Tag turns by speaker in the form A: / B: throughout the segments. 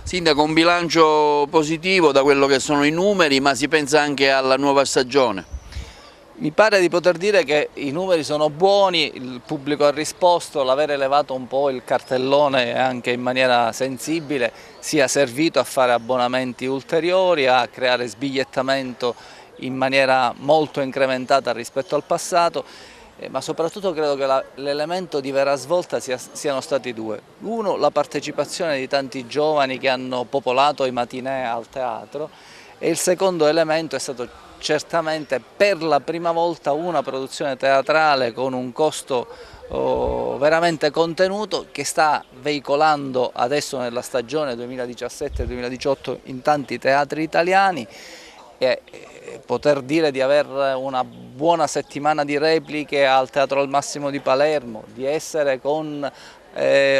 A: Sindaco, un bilancio positivo da quello che sono i numeri, ma si pensa anche alla nuova stagione.
B: Mi pare di poter dire che i numeri sono buoni, il pubblico ha risposto, l'aver elevato un po' il cartellone anche in maniera sensibile sia servito a fare abbonamenti ulteriori, a creare sbigliettamento in maniera molto incrementata rispetto al passato, ma soprattutto credo che l'elemento di vera svolta siano stati due. Uno, la partecipazione di tanti giovani che hanno popolato i matinè al teatro, e il secondo elemento è stato certamente per la prima volta una produzione teatrale con un costo veramente contenuto che sta veicolando adesso nella stagione 2017-2018 in tanti teatri italiani, e poter dire di aver una buona settimana di repliche al Teatro al Massimo di Palermo, di essere con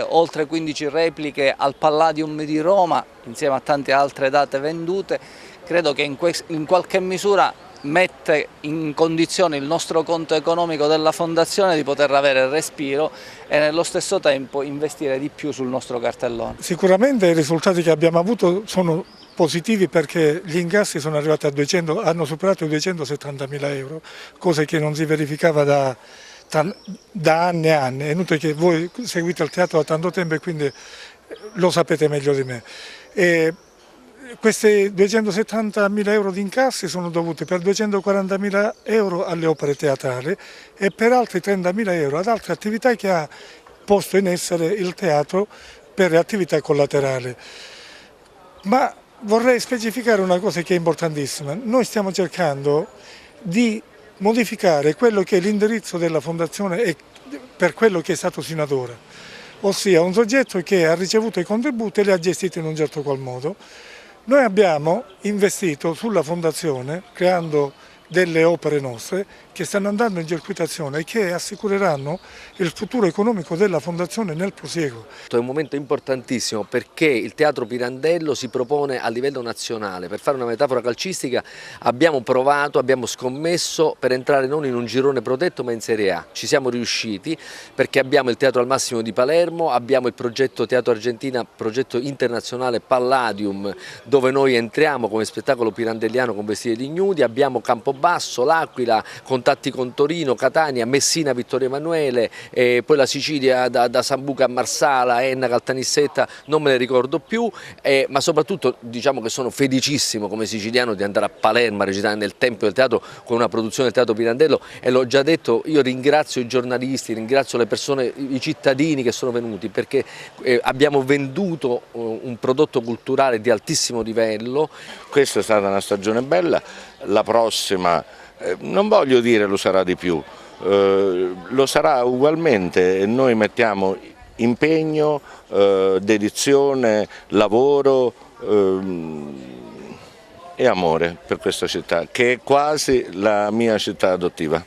B: oltre 15 repliche al Palladium di Roma insieme a tante altre date vendute, credo che in qualche misura mette in condizione il nostro conto economico della Fondazione di poter avere respiro e nello stesso tempo investire di più sul nostro cartellone.
C: Sicuramente i risultati che abbiamo avuto sono positivi perché gli incassi sono arrivati a 200, hanno superato i 270.000 euro, cosa che non si verificava da anni e anni. È inutile che voi seguite il teatro da tanto tempo e quindi lo sapete meglio di me. Questi 270.000 euro di incassi sono dovuti per 240.000 euro alle opere teatrali e per altri 30.000 euro ad altre attività che ha posto in essere il teatro per le attività collaterali. Ma vorrei specificare una cosa che è importantissima. Noi stiamo cercando di modificare quello che è l'indirizzo della Fondazione per quello che è stato sino ad ora, ossia un soggetto che ha ricevuto i contributi e li ha gestiti in un certo qual modo. Noi abbiamo investito sulla Fondazione creando delle opere nostre che stanno andando in circuitazione e che assicureranno il futuro economico della Fondazione nel prosieguo.
D: È un momento importantissimo perché il Teatro Pirandello si propone a livello nazionale. Per fare una metafora calcistica abbiamo provato, abbiamo scommesso per entrare non in un girone protetto ma in Serie A. Ci siamo riusciti perché abbiamo il Teatro al Massimo di Palermo, abbiamo il progetto Teatro Argentina, progetto internazionale Palladium, dove noi entriamo come spettacolo pirandelliano con vestiti di ignudi, abbiamo Campobasso, L'Aquila, contatti con Torino, Catania, Messina, Vittorio Emanuele, poi la Sicilia da Sambuca a Marsala, Enna, Caltanissetta, non me ne ricordo più, ma soprattutto diciamo che sono felicissimo come siciliano di andare a Palermo a recitare nel Tempio del Teatro con una produzione del Teatro Pirandello, e l'ho già detto, io ringrazio i giornalisti, ringrazio le persone, i cittadini che sono venuti perché abbiamo venduto un prodotto culturale di altissimo livello.
E: Questa è stata una stagione bella, la prossima non voglio dire lo sarà di più, lo sarà ugualmente. Noi mettiamo impegno, dedizione, lavoro e amore per questa città, che è quasi la mia città adottiva.